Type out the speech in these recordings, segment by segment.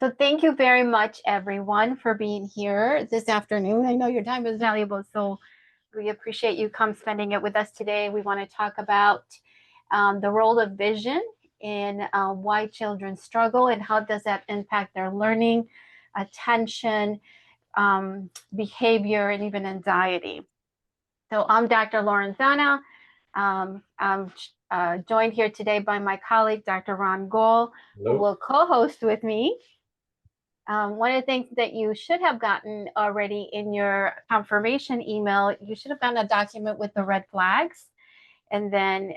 So thank you very much, everyone, for being here this afternoon. I know your time is valuable, so we appreciate you spending it with us today. We want to talk about the role of vision in why children struggle and how does that impact their learning, attention, behavior, and even anxiety. So I'm Dr. Lorenzana. I'm joined here today by my colleague, Dr. Ron Gall, who will co-host with me. One of the things that you should have gotten already in your confirmation email, you should have gotten a document with the red flags. And then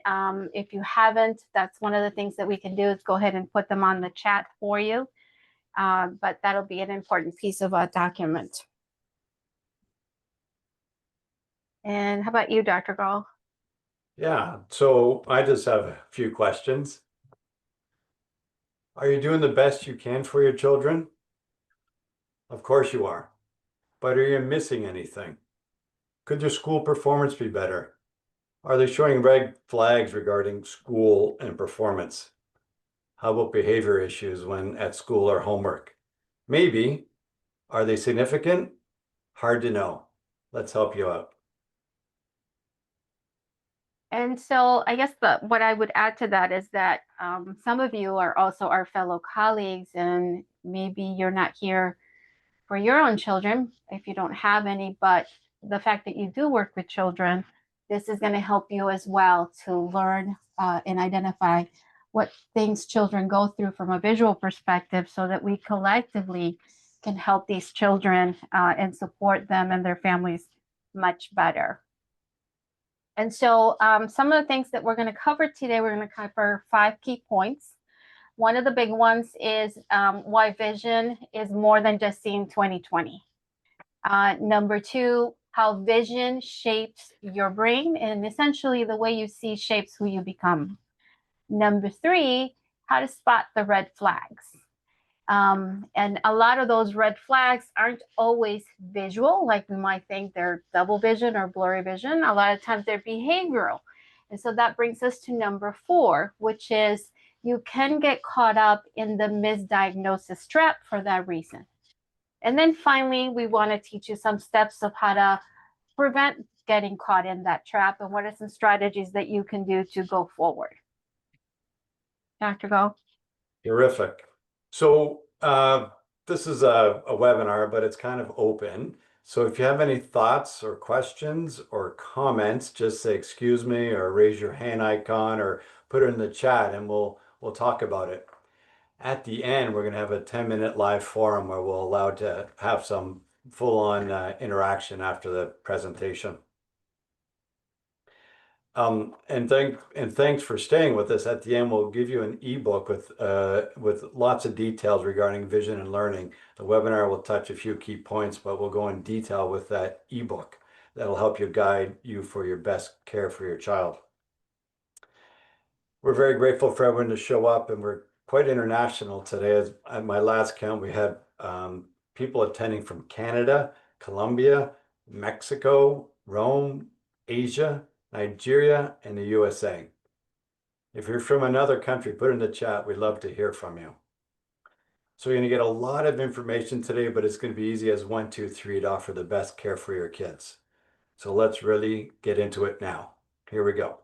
if you haven't, that's one of the things that we can do is go ahead and put them on the chat for you. But that'll be an important piece of a document. And how about you, Dr. Gall? Yeah, so I just have a few questions. Are you doing the best you can for your children? Of course you are. But are you missing anything? Could their school performance be better? Are they showing red flags regarding school and performance? How about behavior issues when at school or homework? Maybe. Are they significant? Hard to know. Let's help you out. And so I guess what I would add to that is that some of you are also our fellow colleagues, and maybe you're not here for your own children if you don't have any, but the fact that you do work with children, this is going to help you as well to learn and identify what things children go through from a visual perspective so that we collectively can help these children and support them and their families much better. And so some of the things that we're going to cover today, we're going to cover 5 key points. One of the big ones is why vision is more than just seeing 20/20. Number 2, how vision shapes your brain, and essentially the way you see shapes who you become. Number 3, how to spot the red flags. And a lot of those red flags aren't always visual, like we might think they're double vision or blurry vision. A lot of times they're behavioral. And so that brings us to number 4, which is you can get caught up in the misdiagnosis trap for that reason. And then finally, we want to teach you some steps of how to prevent getting caught in that trap and what are some strategies that you can do to go forward. Dr. Gall? Terrific. So this is a webinar, but it's kind of open. So if you have any thoughts or questions or comments, just say excuse me or raise your hand icon or put it in the chat and we'll talk about it. At the end, we're going to have a 10-minute live forum where we'll allow to have some full-on interaction after the presentation. And thanks for staying with us. At the end, we'll give you an ebook with lots of details regarding vision and learning. The webinar will touch a few key points, but we'll go in detail with that ebook that'll help you guide you for your best care for your child. We're very grateful for everyone to show up, and we're quite international today. As at my last count, we had people attending from Canada, Colombia, Mexico, Rome, Asia, Nigeria, and the USA. If you're from another country, put in the chat. We'd love to hear from you. So you're going to get a lot of information today, but it's going to be easy as 1, 2, 3 to offer the best care for your kids. So let's really get into it now. Here we go.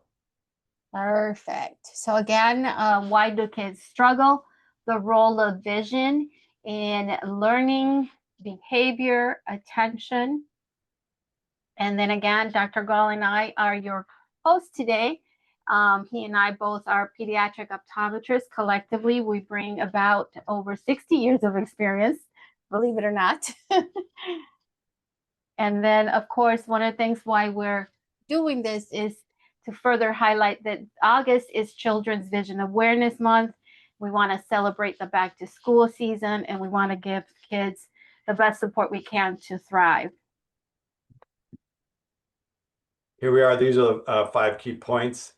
Perfect. So again, why do kids struggle? The role of vision in learning, behavior, attention. And then again, Dr. Gall and I are your hosts today. He and I both are pediatric optometrists. Collectively, we bring about over 60 years of experience, believe it or not. And then, of course, one of the things why we're doing this is to further highlight that August is Children's Vision Awareness Month. We want to celebrate the back to school season, and we want to give kids the best support we can to thrive. Here we are. These are 5 key points.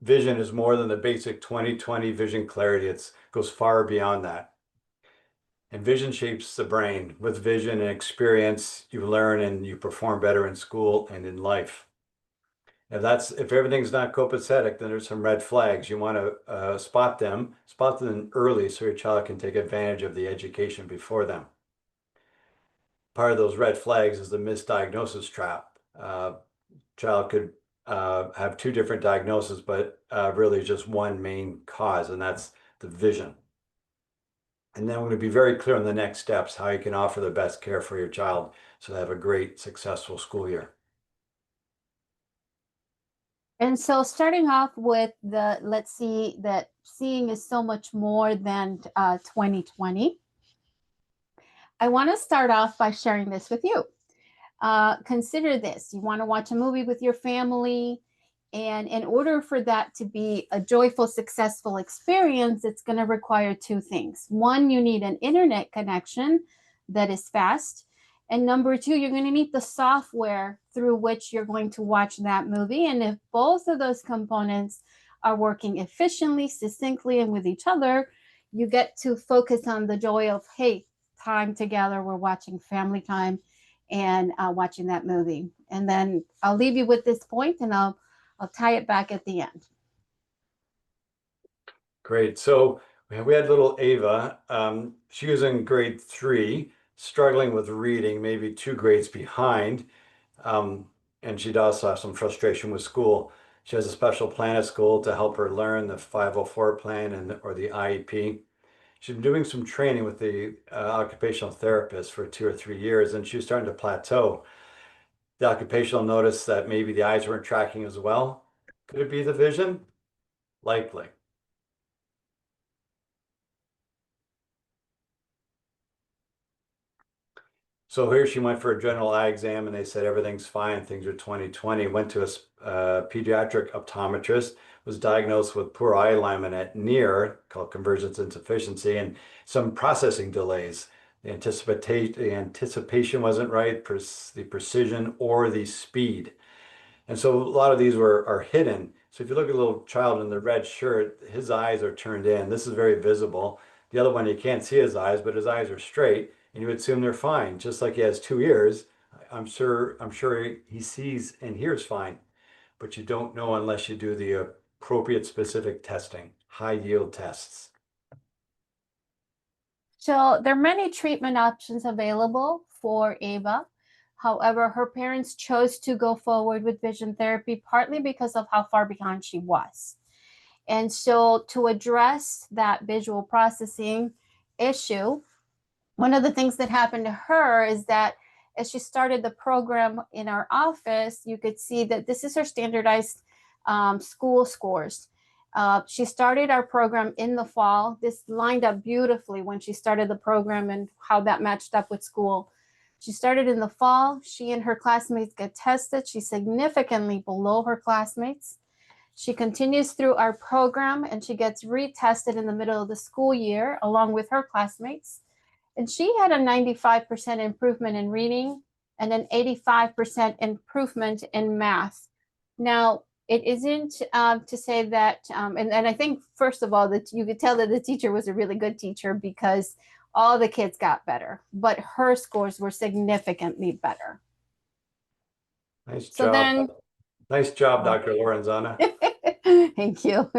Vision is more than the basic 20/20 vision clarity. It goes far beyond that. And vision shapes the brain. With vision and experience, you learn and you perform better in school and in life. If everything's not copacetic, then there's some red flags. You want to spot them early so your child can take advantage of the education before them. Part of those red flags is the misdiagnosis trap. Child could have two different diagnoses, but really just one main cause, and that's the vision. And then we're going to be very clear on the next steps, how you can offer the best care for your child so they have a great, successful school year. And so starting off with let's see that seeing is so much more than 20/20. I want to start off by sharing this with you. Consider this. You want to watch a movie with your family, and in order for that to be a joyful, successful experience, it's going to require two things. One, you need an internet connection that is fast. And number two, you're going to need the software through which you're going to watch that movie. And if both of those components are working efficiently, succinctly, and with each other, you get to focus on the joy of, hey, time together, we're watching family time and watching that movie. And then I'll leave you with this point, and I'll tie it back at the end. Great. So we had little Ava. She was in grade 3, struggling with reading, maybe 2 grades behind. And she'd also have some frustration with school. She has a special plan at school to help her learn the 504 plan or the IEP. She's been doing some training with the occupational therapist for 2 or 3 years, and she was starting to plateau. The occupational noticed that maybe the eyes weren't tracking as well. Could it be the vision? Likely. So here she went for a general eye exam, and they said everything's fine, things are 20/20. Went to a pediatric optometrist, was diagnosed with poor eye alignment at near, called convergence insufficiency, and some processing delays. The anticipation wasn't right, the precision or the speed. And so a lot of these are hidden. So if you look at a little child in the red shirt, his eyes are turned in. This is very visible. The other one, you can't see his eyes, but his eyes are straight, and you would assume they're fine. Just like he has 2 ears, I'm sure he sees and hears fine, but you don't know unless you do the appropriate specific testing, high yield tests. So there are many treatment options available for Ava. However, her parents chose to go forward with vision therapy partly because of how far behind she was. And so to address that visual processing issue, one of the things that happened to her is that as she started the program in our office, you could see that this is her standardized school scores. She started our program in the fall. This lined up beautifully when she started the program and how that matched up with school. She started in the fall. She and her classmates get tested. She's significantly below her classmates. She continues through our program and she gets retested in the middle of the school year along with her classmates. And she had a 95% improvement in reading and an 85% improvement in math. Now, it isn't to say that, and I think, first of all, that you could tell that the teacher was a really good teacher because all the kids got better, but her scores were significantly better. Nice So job. then, Nice job, Dr. Lorenzana. thank you.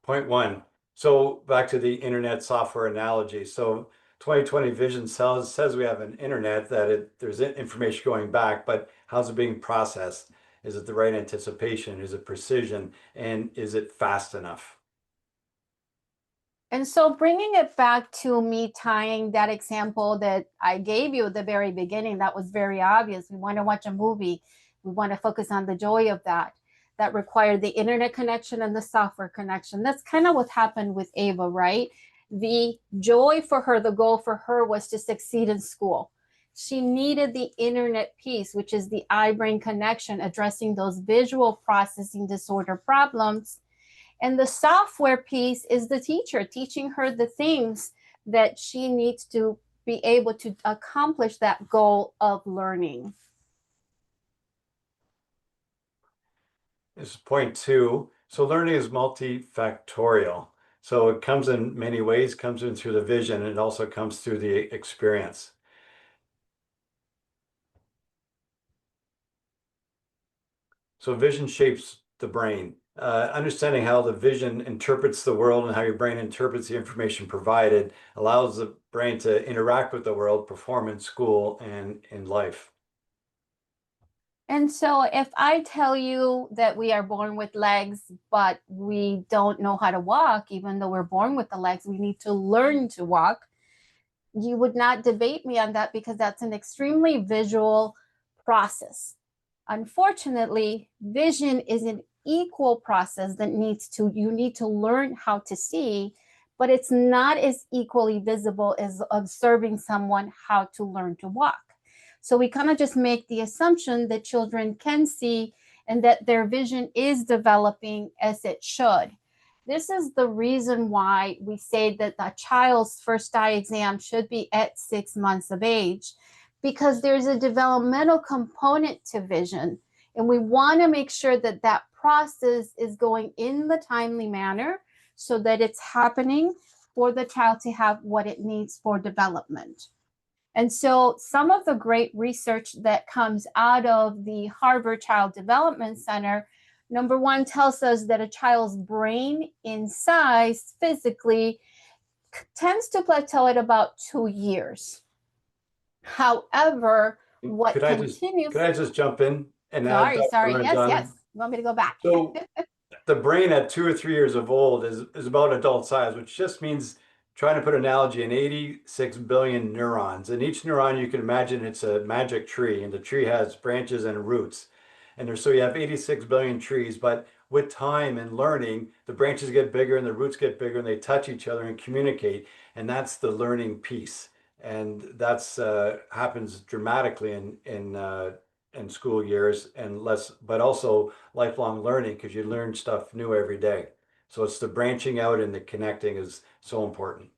Point 1. So back to the internet software analogy. So 20/20 vision says we have an internet that there's information going back, but how's it being processed? Is it the right anticipation? Is it precision? And is it fast enough? And so bringing it back to me tying that example that I gave you at the very beginning, that was very obvious. We want to watch a movie. We want to focus on the joy of that. That required the internet connection and the software connection. That's kind of what happened with Ava, right? The joy for her, the goal for her was to succeed in school. She needed the internet piece, which is the eye-brain connection, addressing those visual processing disorder problems. And the software piece is the teacher teaching her the things that she needs to be able to accomplish that goal of learning. This is point 2. So learning is multifactorial. So it comes in many ways, comes in through the vision, and it also comes through the experience. So vision shapes the brain. Understanding how the vision interprets the world and how your brain interprets the information provided allows the brain to interact with the world, perform in school and in life. And so if I tell you that we are born with legs, but we don't know how to walk, even though we're born with the legs, we need to learn to walk, you would not debate me on that because that's an extremely visual process. Unfortunately, vision is an equal process that you need to learn how to see, but it's not as equally visible as observing someone how to learn to walk. So we kind of just make the assumption that children can see and that their vision is developing as it should. This is the reason why we say that the child's first eye exam should be at 6 months of age, because there's a developmental component to vision. And we want to make sure that that process is going in the timely manner so that it's happening for the child to have what it needs for development. And so some of the great research that comes out of the Harvard Child Development Center, number one, tells us that a child's brain in size physically tends to plateau at about 2 years. However, what Could continues... I just jump in and add, Sorry. Dr. Yes. Lorenzana? You want me to go back? So the brain at 2 or 3 years of old is about adult size, which just means, trying to put an analogy, in 86 billion neurons. And each neuron, you can imagine it's a magic tree, and the tree has branches and roots. And so you have 86 billion trees, but with time and learning, the branches get bigger and the roots get bigger and they touch each other and communicate. And that's the learning piece. And that's happens dramatically in school years and less, but also lifelong learning, because you learn stuff new every day. So it's the branching out and the connecting is so important.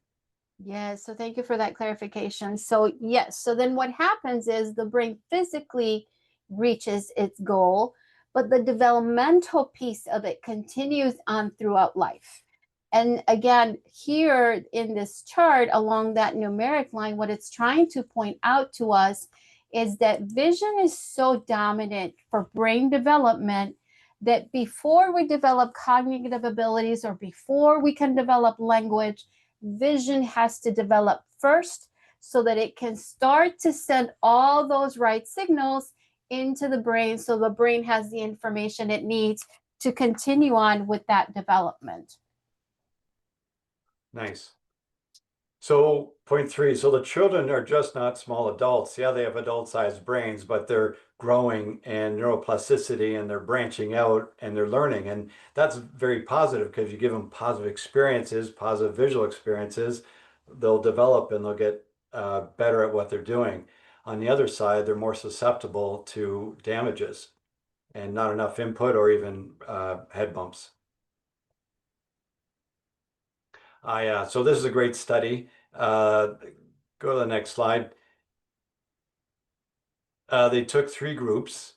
Yes, so thank you for that clarification. So yes, so then what happens is the brain physically reaches its goal, but the developmental piece of it continues on throughout life. And again, here in this chart along that numeric line, what it's trying to point out to us is that vision is so dominant for brain development that before we develop cognitive abilities or before we can develop language, vision has to develop first so that it can start to send all those right signals into the brain so the brain has the information it needs to continue on with that development. Nice. So point 3, so the children are just not small adults. Yeah, they have adult-sized brains, but they're growing and neuroplasticity, and they're branching out and they're learning. And that's very positive, because you give them positive experiences, positive visual experiences, they'll develop and they'll get better at what they're doing. On the other side, they're more susceptible to damages and not enough input or even head bumps. So this is a great study. Go to the next slide. They took 3 groups,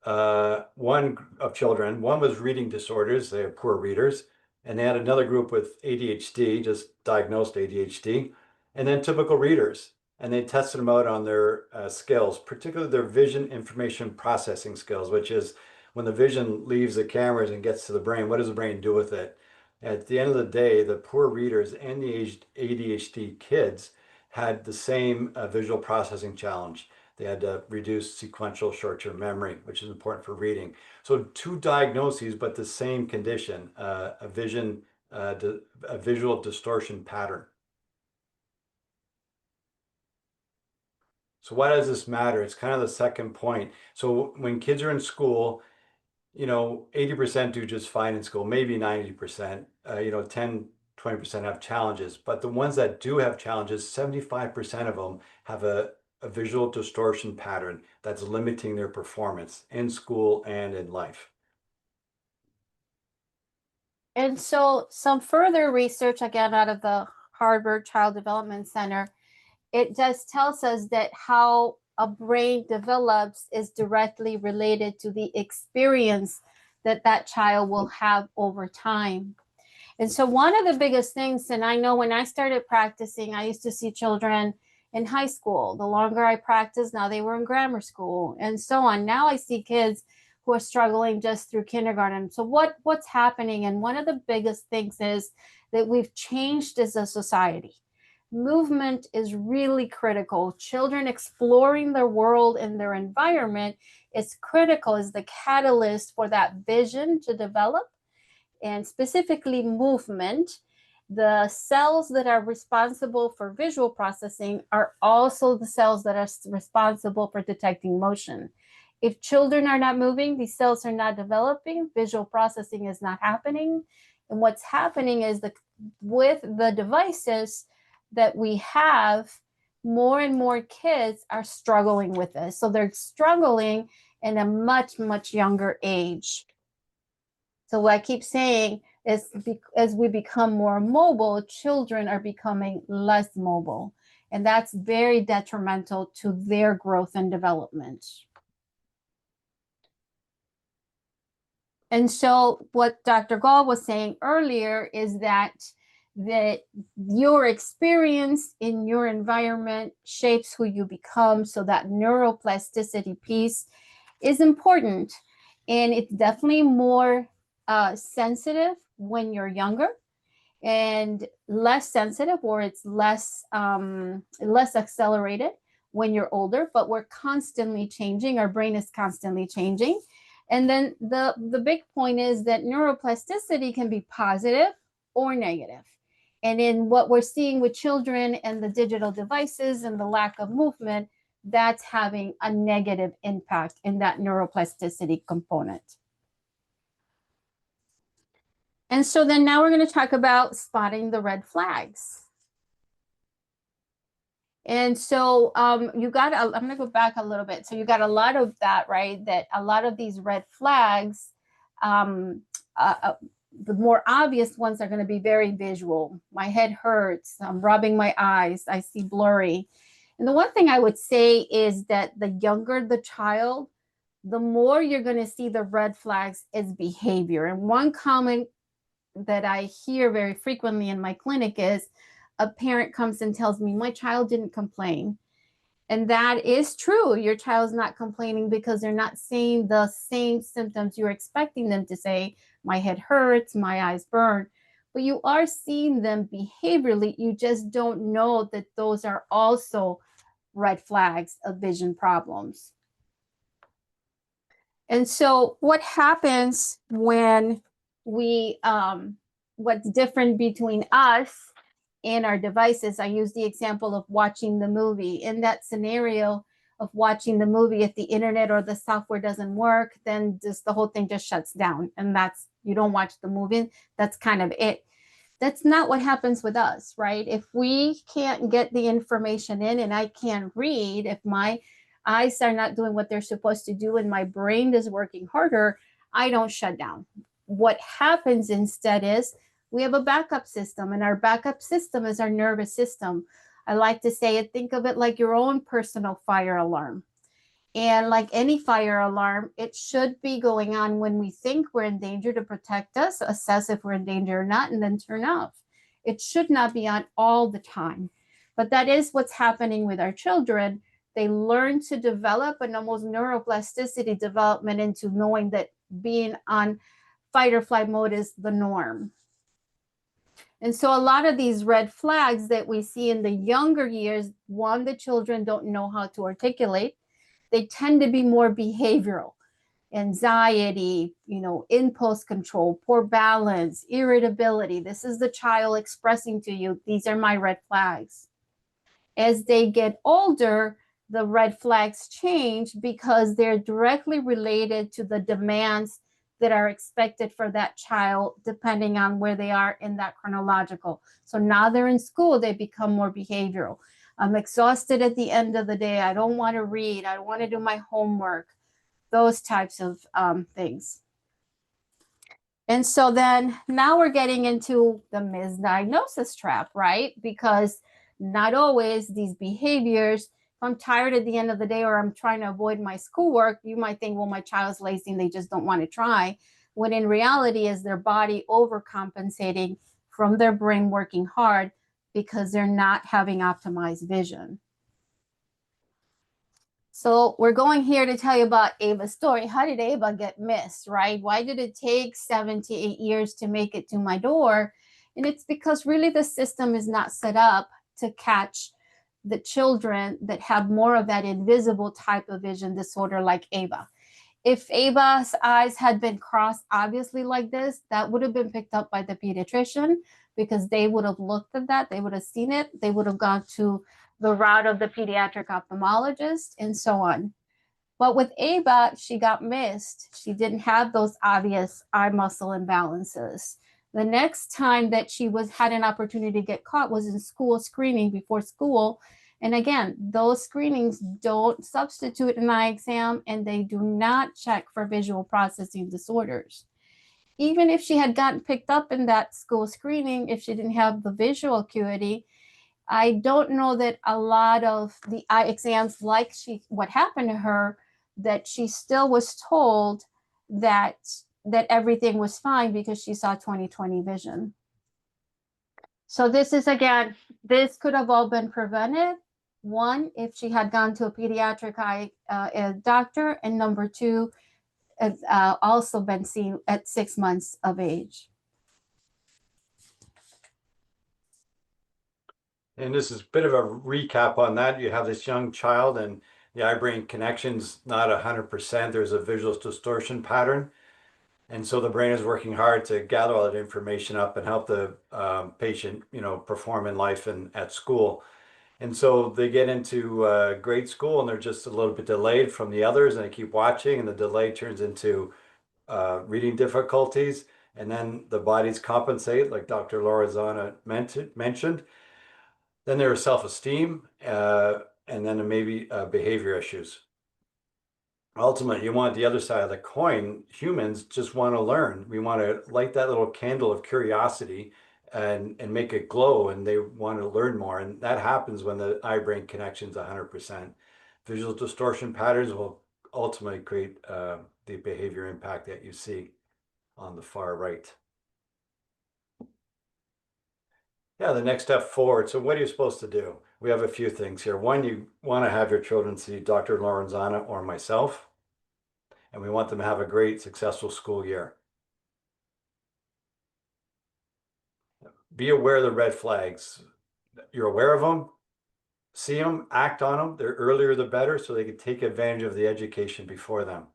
one of children. One was reading disorders, they have poor readers, and they had another group with ADHD, just diagnosed ADHD, and then typical readers. And they tested them out on their skills, particularly their vision information processing skills, which is when the vision leaves the cameras and gets to the brain, what does the brain do with it? At the end of the day, the poor readers and the ADHD kids had the same visual processing challenge. They had reduced sequential short-term memory, which is important for reading. So 2 diagnoses, but the same condition, a visual distortion pattern. So why does this matter? It's kind of the second point. So when kids are in school, 80% do just fine in school, maybe 90%, 10, 20% have challenges. But the ones that do have challenges, 75% of them have a visual distortion pattern that's limiting their performance in school and in life. And so some further research, again, out of the Harvard Child Development Center, it just tells us that how a brain develops is directly related to the experience that that child will have over time. And so one of the biggest things, and I know when I started practicing, I used to see children in high school. The longer I practiced, now they were in grammar school and so on. Now I see kids who are struggling just through kindergarten. So what's happening? And one of the biggest things is that we've changed as a society. Movement is really critical. Children exploring their world and their environment is critical, is the catalyst for that vision to develop, and specifically movement. The cells that are responsible for visual processing are also the cells that are responsible for detecting motion. If children are not moving, these cells are not developing, visual processing is not happening. And what's happening is that with the devices that we have, more and more kids are struggling with this. So they're struggling in a much, much younger age. So what I keep saying is, as we become more mobile, children are becoming less mobile. And that's very detrimental to their growth and development. And so what Dr. Gall was saying earlier is that your experience in your environment shapes who you become. So that neuroplasticity piece is important. And it's definitely more sensitive when you're younger, and less sensitive, or it's less accelerated when you're older. But we're constantly changing. Our brain is constantly changing. And then the big point is that neuroplasticity can be positive or negative. And in what we're seeing with children and the digital devices and the lack of movement, that's having a negative impact in that neuroplasticity component. And so then now we're going to talk about spotting the red flags. And so I'm going to go back a little bit. So you got a lot of that, right? That a lot of these red flags, the more obvious ones are going to be very visual. My head hurts, I'm rubbing my eyes, I see blurry. And the one thing I would say is that the younger the child, the more you're going to see the red flags is behavior. And one comment that I hear very frequently in my clinic is a parent comes and tells me, my child didn't complain. And that is true. Your child's not complaining because they're not saying the same symptoms you're expecting them to say. My head hurts, my eyes burn. But you are seeing them behaviorally. You just don't know that those are also red flags of vision problems. And so what happens when we, what's different between us and our devices, I use the example of watching the movie. In that scenario of watching the movie, if the internet or the software doesn't work, then just the whole thing just shuts down. And that's, you don't watch the movie, that's kind of it. That's not what happens with us, right? If we can't get the information in and I can't read, if my eyes are not doing what they're supposed to do and my brain is working harder, I don't shut down. What happens instead is we have a backup system, and our backup system is our nervous system. I like to say it, think of it like your own personal fire alarm. And like any fire alarm, it should be going on when we think we're in danger to protect us, assess if we're in danger or not, and then turn off. It should not be on all the time. But that is what's happening with our children. They learn to develop an almost neuroplasticity development into knowing that being on fight or flight mode is the norm. And so a lot of these red flags that we see in the younger years, one, the children don't know how to articulate. They tend to be more behavioral, anxiety, impulse control, poor balance, irritability. This is the child expressing to you, these are my red flags. As they get older, the red flags change because they're directly related to the demands that are expected for that child, depending on where they are in that chronological. So now they're in school, they become more behavioral. I'm exhausted at the end of the day. I don't want to read. I don't want to do my homework. Those types of things. And so then now we're getting into the misdiagnosis trap, right? Because not always these behaviors, if I'm tired at the end of the day or I'm trying to avoid my schoolwork, you might think, well, my child's lazy and they just don't want to try. When in reality is their body overcompensating from their brain working hard because they're not having optimized vision. So we're going here to tell you about Ava's story. How did Ava get missed, right? Why did it take 7 to 8 years to make it to my door? And it's because really the system is not set up to catch the children that have more of that invisible type of vision disorder like Ava. If Ava's eyes had been crossed obviously like this, that would have been picked up by the pediatrician because they would have looked at that, they would have seen it, they would have gone to the route of the pediatric ophthalmologist and so on. But with Ava, she got missed. She didn't have those obvious eye muscle imbalances. The next time that she had an opportunity to get caught was in school screening before school. And again, those screenings don't substitute an eye exam and they do not check for visual processing disorders. Even if she had gotten picked up in that school screening, if she didn't have the visual acuity, I don't know that a lot of the eye exams, like what happened to her, that she still was told that everything was fine because she saw 20/20 vision. So this is, again, this could have all been prevented. One, if she had gone to a pediatric eye doctor, and number two, also been seen at 6 months of age. And this is a bit of a recap on that. You have this young child and the eye-brain connection's not 100%. There's a visual distortion pattern. And so the brain is working hard to gather all that information up and help the patient, perform in life and at school. And so they get into grade school and they're just a little bit delayed from the others, and they keep watching, and the delay turns into reading difficulties. And then the bodies compensate, like Dr. Lorenzana mentioned. Then there is self-esteem, and then maybe behavior issues. Ultimately, you want the other side of the coin. Humans just want to learn. We want to light that little candle of curiosity and make it glow, and they want to learn more. And that happens when the eye-brain connection is 100%. Visual distortion patterns will ultimately create the behavior impact that you see on the far right. Yeah, the next step forward. So what are you supposed to do? We have a few things here. One, you want to have your children see Dr. Lorenzana or myself, and we want them to have a great, successful school year. Be aware of the red flags. You're aware of them, see them, act on them. The earlier, the better, so they can take advantage of the education before them.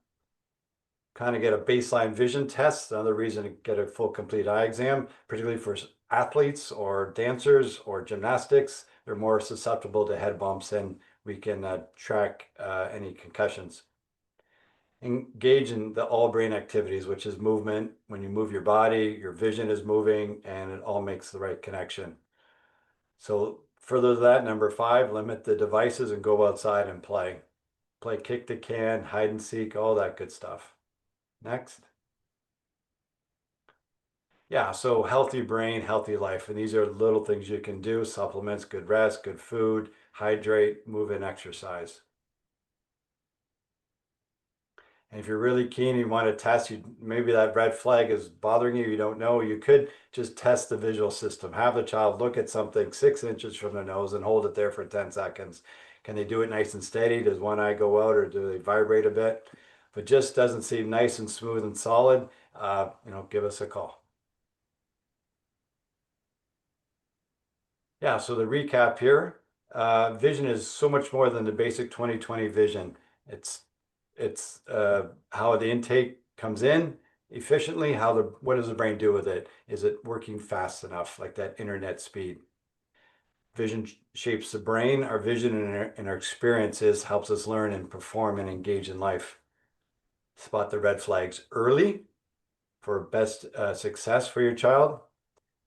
Kind of get a baseline vision test. Another reason to get a full, complete eye exam, particularly for athletes or dancers or gymnastics. They're more susceptible to head bumps, and we can track any concussions. Engage in the all brain activities, which is movement. When you move your body, your vision is moving, and it all makes the right connection. So further to that, number 5, limit the devices and go outside and play. Play kick the can, hide and seek, all that good stuff. Next. Yeah, so healthy brain, healthy life. And these are little things you can do: supplements, good rest, good food, hydrate, move and exercise. And if you're really keen, you want to test, maybe that red flag is bothering you, you don't know, you could just test the visual system. Have the child look at something 6 inches from their nose and hold it there for 10 seconds. Can they do it nice and steady? Does one eye go out, or do they vibrate a bit? If it just doesn't seem nice and smooth and solid, give us a call. Yeah, so the recap here, vision is so much more than the basic 20/20 vision. It's how the intake comes in efficiently, what does the brain do with it? Is it working fast enough, like that internet speed? Vision shapes the brain. Our vision and our experiences helps us learn and perform and engage in life. Spot the red flags early for best success for your child.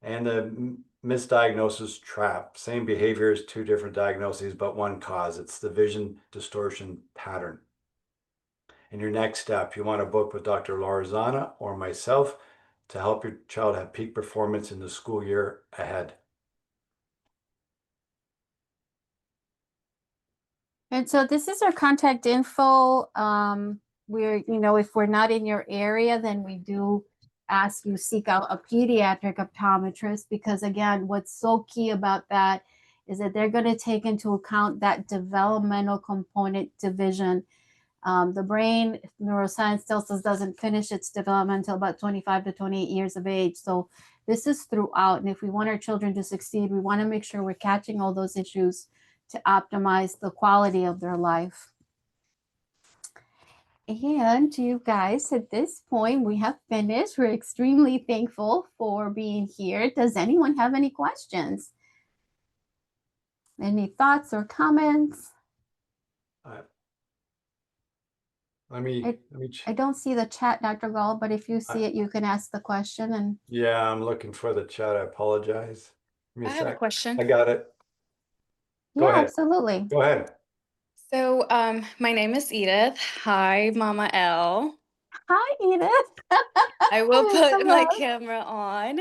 And the misdiagnosis trap. Same behaviors, 2 different diagnoses, but one cause. It's the vision distortion pattern. In your next step, you want to book with Dr. Lorenzana or myself to help your child have peak performance in the school year ahead. And so this is our contact info. If we're not in your area, then we do ask you seek out a pediatric optometrist, because again, what's so key about that is that they're going to take into account that developmental component division. The brain, neuroscience tells us, doesn't finish its development until about 25 to 28 years of age. So this is throughout. And if we want our children to succeed, we want to make sure we're catching all those issues to optimize the quality of their life. And you guys, at this point, we have finished. We're extremely thankful for being here. Does anyone have any questions? Any thoughts or comments? I don't see the chat, Dr. Gall, but if you see it, you can ask the question. And yeah, I'm looking for the chat. I apologize. I have a question. I got it. Go yeah, ahead. absolutely. Go ahead. So, my name is Edith. Hi, Mama L. Hi, Edith. I will put my Hello. camera on.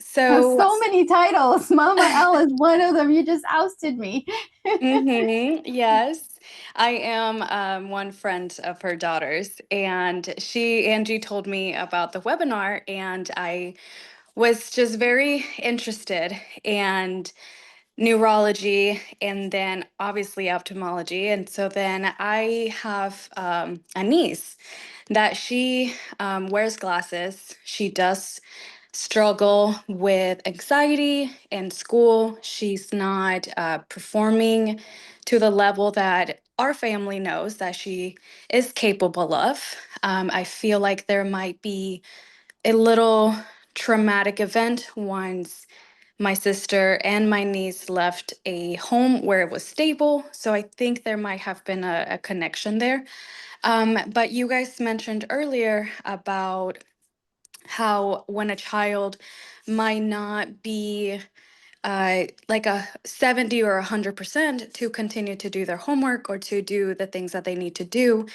So many titles. Mama L is one of them. You just ousted me. Yes, I am one friend of her daughter's, and Angie told me about the webinar, and I was just very interested and neurology and then obviously ophthalmology. And so then I have a niece that she wears glasses. She does struggle with anxiety in school. She's not performing to the level that our family knows that she is capable of. I feel like there might be a little traumatic event once my sister and my niece left a home where it was stable. So I think there might have been a connection there. But you guys mentioned earlier about how when a child might not be like a 70 or 100% to continue to do their homework or to do the things that they need to do,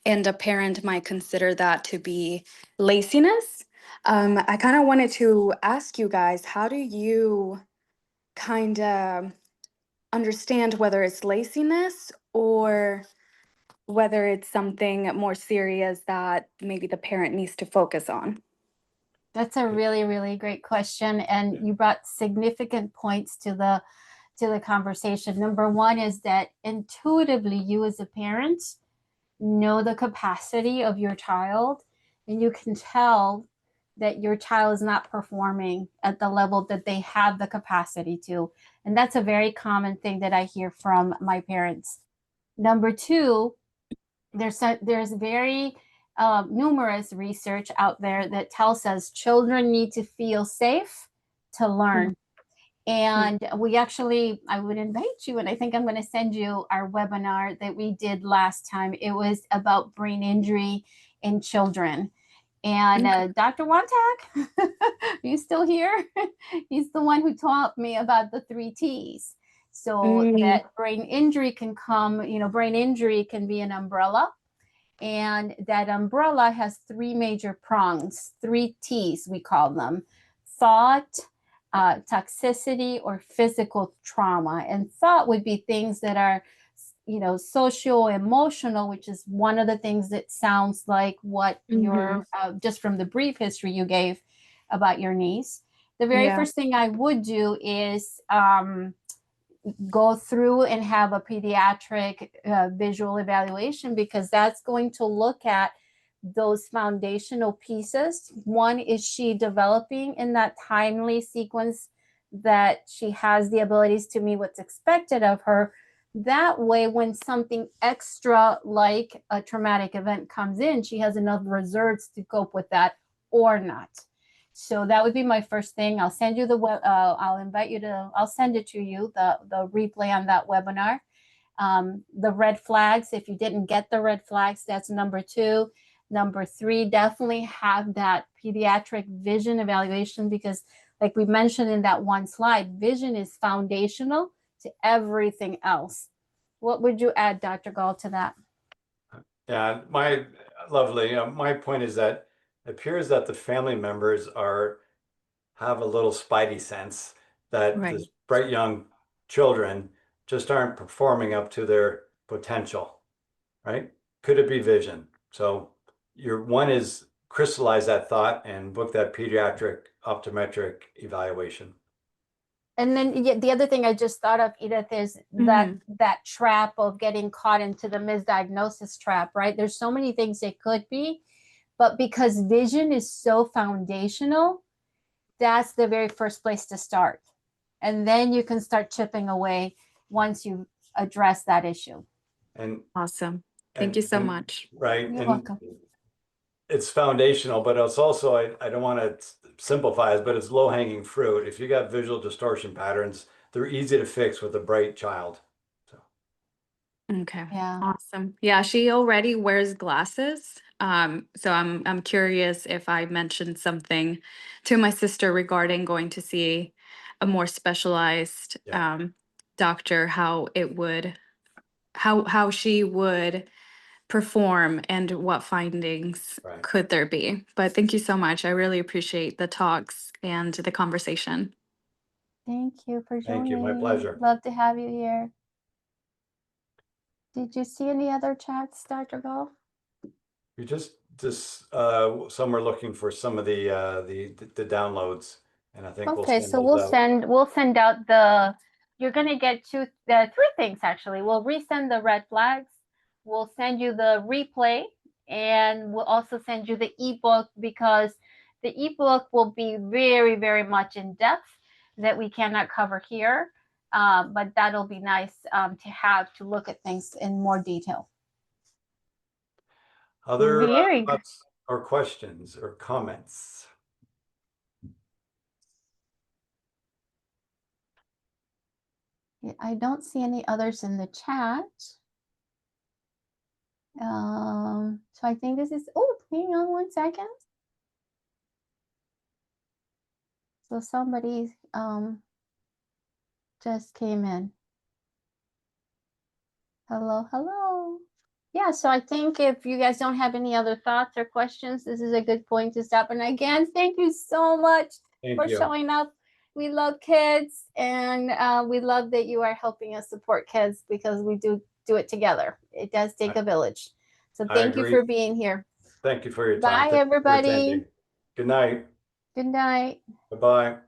and a parent might consider that to be laziness. I kind of wanted to ask you guys, how do you kind of understand whether it's laziness or whether it's something more serious that maybe the parent needs to focus on? That's a really, really great question. And you brought significant points to the conversation. Number one is that intuitively, you as a parent know the capacity of your child, and you can tell that your child is not performing at the level that they have the capacity to. And that's a very common thing that I hear from my parents. Number two, there's very numerous research out there that tells us children need to feel safe to learn. And I would invite you, and I think I'm going to send you our webinar that we did last time. It was about brain injury in children. And Dr. Wontak, are you still here? He's the one who taught me about the 3 T's. So that brain injury can come, brain injury can be an umbrella. And that umbrella has 3 major prongs, 3 T's, we call them: thought, toxicity, or physical trauma. And thought would be things that are, socio-emotional, which is one of the things that sounds like what you're, just from the brief history you gave about your niece. The very first thing I would do is go through and have a pediatric visual evaluation, because that's going to look at those foundational pieces. One, is she developing in that timely sequence that she has the abilities to meet what's expected of her? That way, when something extra like a traumatic event comes in, she has enough reserves to cope with that or not. So that would be my first thing. I'll send you I'll send it to you, the replay on that webinar. The red flags, if you didn't get the red flags, that's number 2. Number 3, definitely have that pediatric vision evaluation, because like we mentioned in that one slide, vision is foundational to everything else. What would you add, Dr. Gall, to that? Yeah, my point is that it appears that the family members have a little spidey sense that these bright young children just aren't performing up to their potential, right? Could it be vision? So your one is crystallize that thought and book that pediatric optometric evaluation. And then the other thing I just thought of, Edith, is that that trap of getting caught into the misdiagnosis trap, right? There's so many things it could be, but because vision is so foundational, that's the very first place to start. And then you can start chipping away once you address that issue. And Awesome. Thank you so much. Right. You're and welcome. It's foundational, but it's also, I don't want to simplify it, but it's low hanging fruit. If you got visual distortion patterns, they're easy to fix with a bright child. So. Okay. Yeah. Awesome. Yeah, she already wears glasses. So I'm curious if I mentioned something to my sister regarding going to see a more specialized doctor, how it would how she would perform and what findings could there be. But thank you so much. I really appreciate the talks and the conversation. Thank you for joining. Thank you. My pleasure. Love to have you here. Did you see any other chats, Dr. Gall? You just some are looking for some of the downloads, and I think Okay, so we'll send out you're gonna get three things actually. We'll resend the red flags, we'll send you the replay, and we'll also send you the ebook, because the ebook will be very, very much in depth that we cannot cover here. But that'll be nice to have to look at things in more detail. Other Very thoughts or questions or comments? I don't see any others in the chat. So I think this is, oh, hang on 1 second. So somebody just came in. Hello, hello. Yeah, so I think if you guys don't have any other thoughts or questions, this is a good point to stop. And again, thank you so much for showing up. We love kids, and we love that you are helping us support kids, because we do it together. It does take a village. So thank you for being here. Thank you for your time. Bye, everybody. Good night. Good night. Bye-bye.